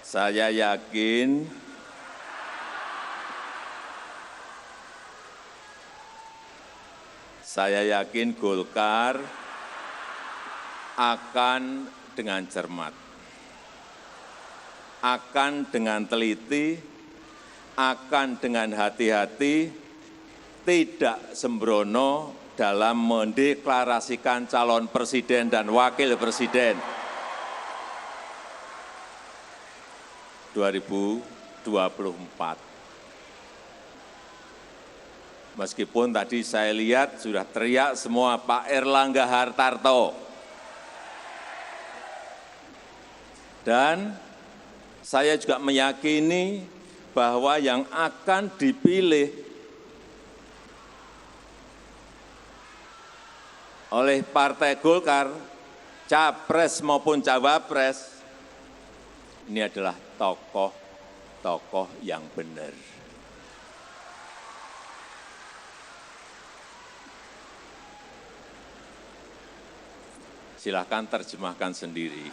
Saya yakin Golkar akan dengan cermat, akan dengan teliti, akan dengan hati-hati, tidak sembrono dalam mendeklarasikan calon presiden dan wakil presiden 2024. Meskipun tadi saya lihat sudah teriak semua Pak Erlangga Hartarto. Dan saya juga meyakini bahwa yang akan dipilih oleh Partai Golkar, capres maupun cawapres, ini adalah tokoh-tokoh yang benar. Silahkan terjemahkan sendiri.